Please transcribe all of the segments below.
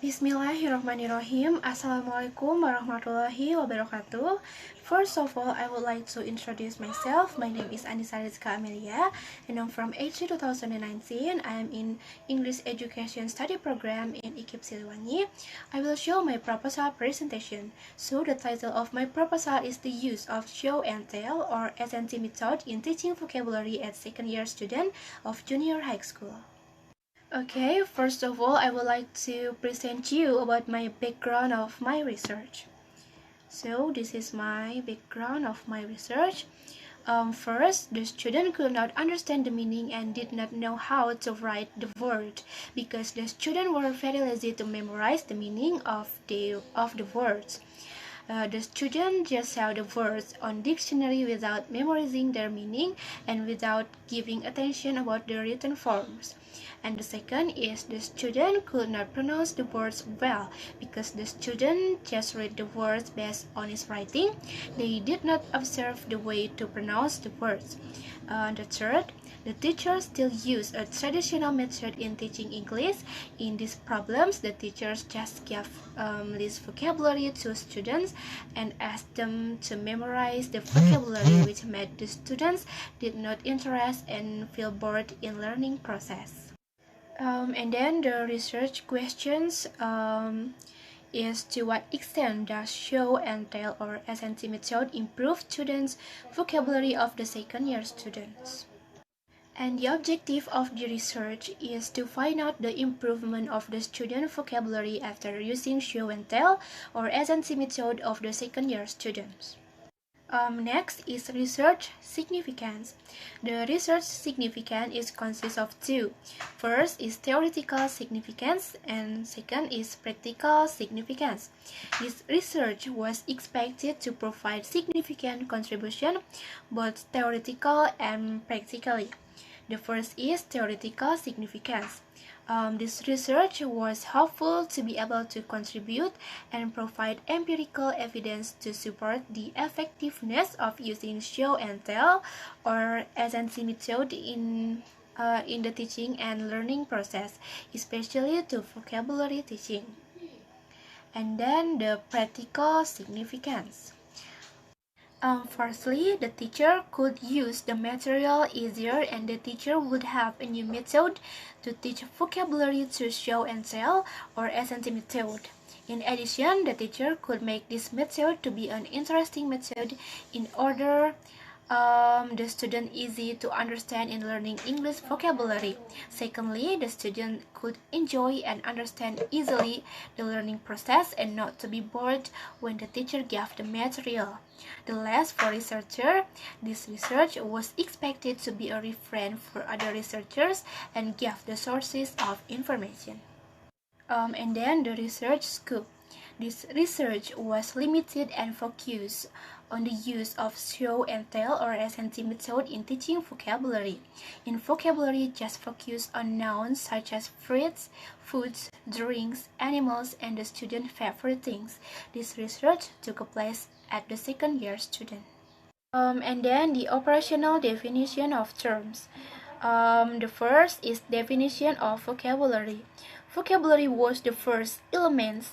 Bismillahirrahmanirrahim. Assalamualaikum warahmatullahi wabarakatuh. First of all, I would like to introduce myself. My name is Annisa Rizka Amelia, and I'm from HC 2019. I am in English Education Study Program in IKIP Siliwangi. I will show my proposal presentation. So the title of my proposal is the use of show and tell or SNT method in teaching vocabulary at second year student of junior high school. Okay, first of all, I would like to present you about my background of my research. So this is my background of my research. First, the student could not understand the meaning and did not know how to write the word because the students were very lazy to memorize the meaning of the words. The student just saw the words on dictionary without memorizing their meaning and without giving attention about the written forms. And the second is the student could not pronounce the words well because the student just read the words based on his writing. They did not observe the way to pronounce the words. The third, the teachers still use a traditional method in teaching English. In these problems, the teachers just gave list vocabulary to students and asked them to memorize the vocabulary, which made the students did not interest and feel bored in learning process. And then the research questions is to what extent does show and tell or SNT method improve students' vocabulary of the second year students? And the objective of the research is to find out the improvement of the student vocabulary after using show and tell or SNT method of the second year students. Next is research significance. The research significance consists of two. First is theoretical significance and second is practical significance. This research was expected to provide significant contribution, both theoretical and practically. The first is theoretical significance. This research was hopeful to be able to contribute and provide empirical evidence to support the effectiveness of using show and tell or SNC method in the teaching and learning process, especially to vocabulary teaching. And then the practical significance. Firstly, the teacher could use the material easier and the teacher would have a new method to teach vocabulary to show and tell or SNT method. In addition, the teacher could make this method to be an interesting method in order the student easy to understand in learning English vocabulary. Secondly, the student could enjoy and understand easily the learning process and not to be bored when the teacher gave the material. The last, for researcher, this research was expected to be a reference for other researchers and give the sources of information. And then the research scope. This research was limited and focused on the use of show and tell or SNT method in teaching vocabulary. In vocabulary, just focus on nouns such as fruits, foods, drinks, animals, and the student's favorite things. This research took place at the second year student. And then the operational definition of terms. The first is definition of vocabulary. Vocabulary was the first elements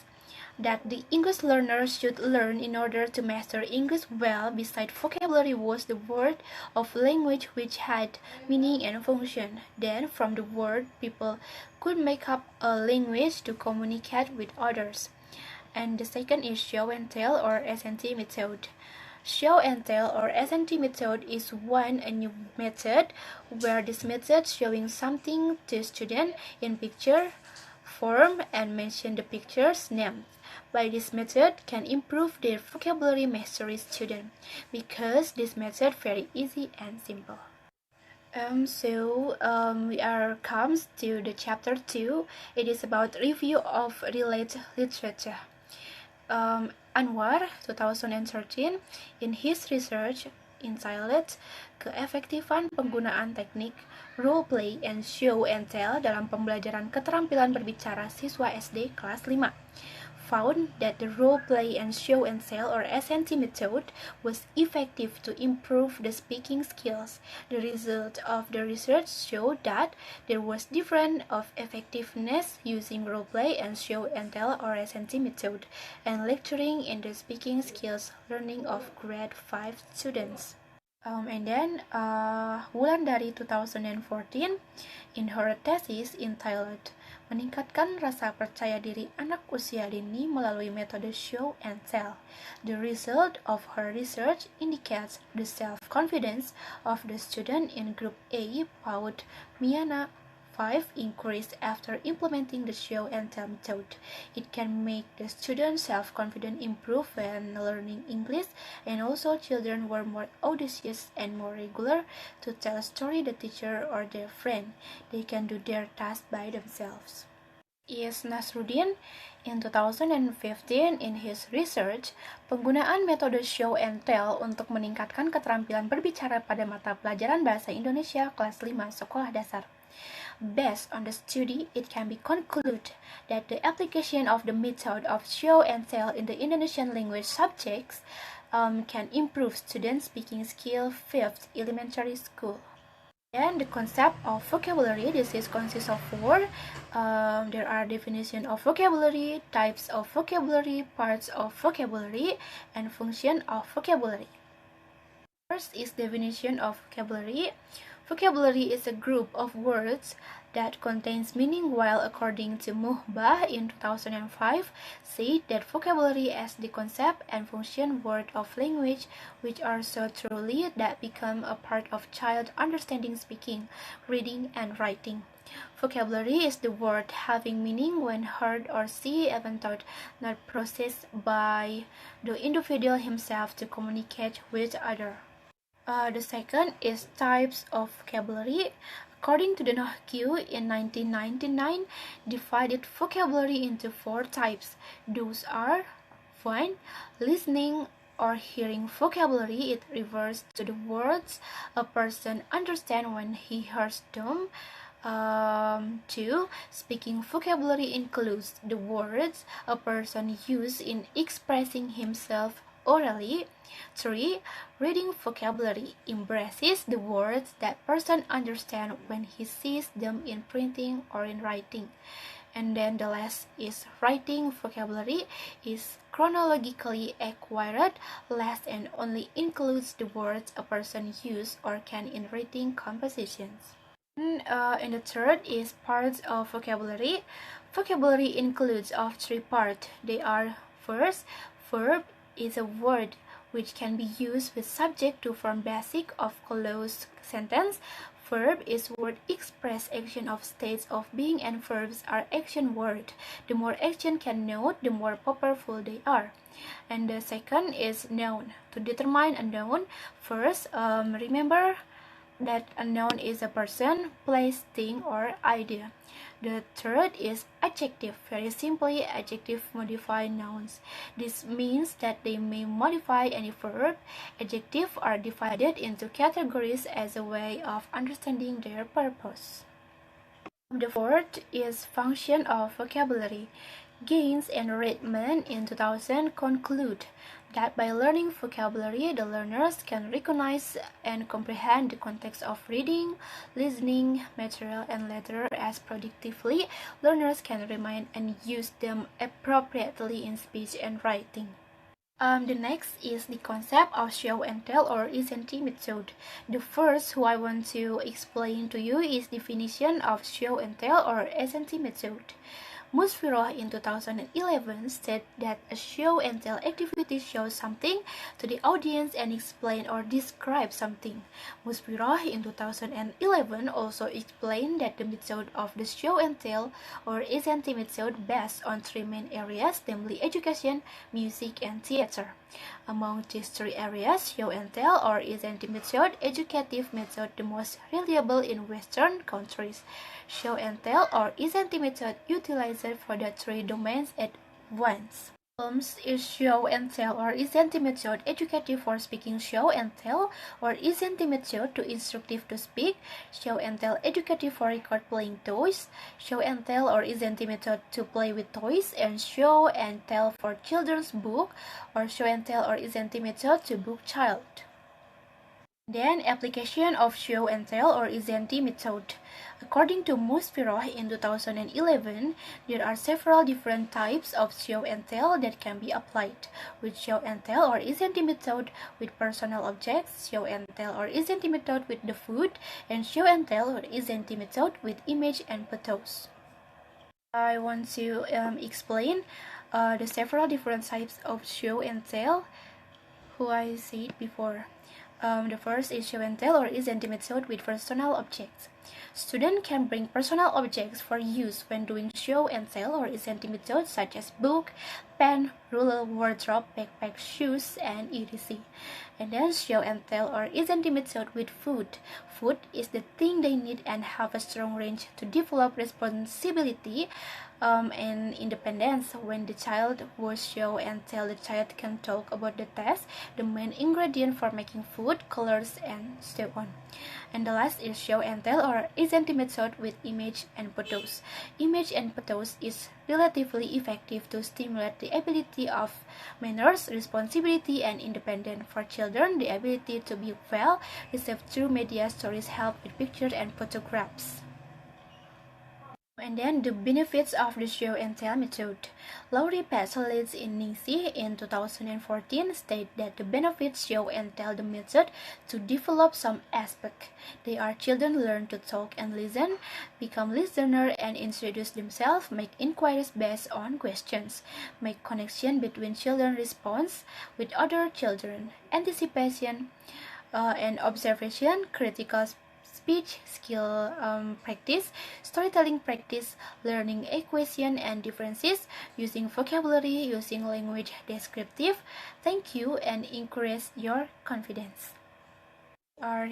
that the English learner should learn in order to master English well. Besides, vocabulary was the word of language which had meaning and function. Then, from the word, people could make up a language to communicate with others. And the second is show and tell or SNT method. Show and tell or SNT method is a new method where this method showing something to student in picture form and mention the picture's name. By this method can improve their vocabulary mastery student because this method very easy and simple. We are comes to the chapter 2. It is about review of related literature. Anwar 2013 in his research entitled Keefektifan Penggunaan Teknik Role Play and Show and Tell dalam pembelajaran keterampilan berbicara siswa SD kelas 5. found that the role play and show and tell or SNT method was effective to improve the speaking skills. The result of the research showed that there was difference of effectiveness using role play and show and tell or SNT method and lecturing in the speaking skills learning of grade 5 students. Wulandari 2014 in her thesis entitled Meningkatkan Rasa Percaya Diri Anak Usia Dini Melalui Metode Show and Tell. The result of her research indicates the self-confidence of the student in Group A, PAUD Miana 5 increased after implementing the show and tell method. It can make the students' self-confidence improve when learning English, and also children were more audacious and more regular to tell a story the teacher or their friend. They can do their task by themselves. Is Nasruddin in 2015 in his research, penggunaan metode show and tell untuk meningkatkan keterampilan berbicara pada mata pelajaran bahasa Indonesia kelas 5 sekolah dasar. Based on the study, it can be concluded that the application of the method of show and tell in the Indonesian language subjects can improve students' speaking skill 5th elementary school. And the concept of vocabulary, this is consists of 4. There are definition of vocabulary, types of vocabulary, parts of vocabulary, and function of vocabulary. First is definition of vocabulary. Vocabulary is a group of words that contains meaning, while according to Muhbah in 2005 said that vocabulary as the concept and function word of language which are so truly that become a part of child understanding, speaking, reading, and writing. Vocabulary is the word having meaning when heard or seen, even thought, not processed by the individual himself to communicate with other. The second is types of vocabulary. According to the Nohq in 1999, divided vocabulary into 4 types. Those are 1. Listening or hearing vocabulary. It refers to the words a person understands when he hears them. 2. Speaking vocabulary includes the words a person uses in expressing himself orally. 3. Reading vocabulary embraces the words that person understands when he sees them in printing or in writing. And then the last is writing vocabulary is chronologically acquired, last and only includes the words a person uses or can in writing compositions. And the third is parts of vocabulary. Vocabulary includes of 3 parts. They are: first, verb is a word which can be used with subject to form basic of closed sentence. Verb is word express action of states of being, and verbs are action word. The more action can note, the more powerful they are. And the second is noun. To determine a noun, first remember that a noun is a person, place, thing, or idea. The third is adjective. Very simply, adjective modify nouns. This means that they may modify any verb. Adjectives are divided into categories as a way of understanding their purpose. The fourth is function of vocabulary. Gaines and Redman in 2000 conclude that by learning vocabulary, the learners can recognize and comprehend the context of reading, listening, material, and letter as productively. Learners can remind and use them appropriately in speech and writing. The next is the concept of show and tell or SNT method. The first who I want to explain to you is definition of show and tell or SNT method. Musfiroh in 2011 said that a show and tell activity shows something to the audience and explain or describe something. Musfiroh in 2011 also explained that the method of the show and tell or SNT method based on 3 main areas, namely education, music, and theater. Among these 3 areas, show and tell or SNT method, educative method the most reliable in Western countries. Show and tell or SNT method utilized for the 3 domains at once. Is show and tell, or isn't the method educative for speaking show and tell, or isn't the method too instructive to speak? Show and tell educative for record playing toys. Show and tell, or isn't the method to play with toys? And show and tell for children's book, or show and tell, or isn't the method to book child? Then application of show and tell, or isn't the method. According to Muspiroh in 2011, there are several different types of show and tell that can be applied. With show and tell, or isn't the method with personal objects, show and tell, or isn't the method with the food, and show and tell, or isn't the method with image and photos. I want to explain the several different types of show and tell who I said before. The first is show and tell, or isn't the method with personal objects. Students can bring personal objects for use when doing show and tell, or isn't the method, such as book, pen, ruler, wardrobe, backpack, shoes, and etc. And then show and tell, or isn't the method with food. Food is the thing they need and have a strong range to develop responsibility and independence. When the child was show and tell, the child can talk about the taste, the main ingredient for making food, colors, and so on. And the last is show and tell, or isn't the method with image and photos. Image and photos is relatively effective to stimulate the ability of manners, responsibility, and independence. For children, the ability to be well received through media stories help with pictures and photographs. And then the benefits of the show and tell method. Laurie Petzolis in NICI in 2014 state that the benefits show and tell the method to develop some aspect. They are children learn to talk and listen, become listener and introduce themselves, make inquiries based on questions, make connection between children response with other children, anticipation and observation, critical speech skill practice, storytelling practice, learning equation and differences, using vocabulary, using language descriptive, thank you, and increase your confidence. Our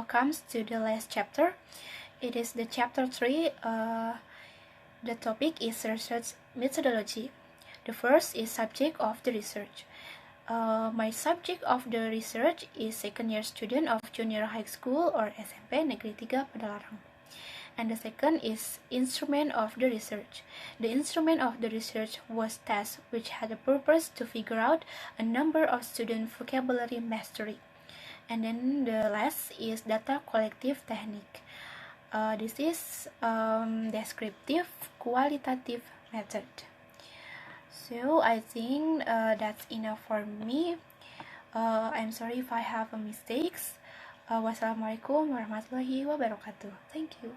comes to the last chapter. It is the chapter 3. The topic is research methodology. The first is subject of the research. My subject of the research is second year student of junior high school or SMP Negeri 3 Padalarang. And the second is instrument of the research. The instrument of the research was test, which had a purpose to figure out a number of student vocabulary mastery. And then the last is data collective technique. This is descriptive qualitative method. So I think that's enough for me. I'm sorry if I have mistakes. Wassalamualaikum warahmatullahi wabarakatuh. Thank you.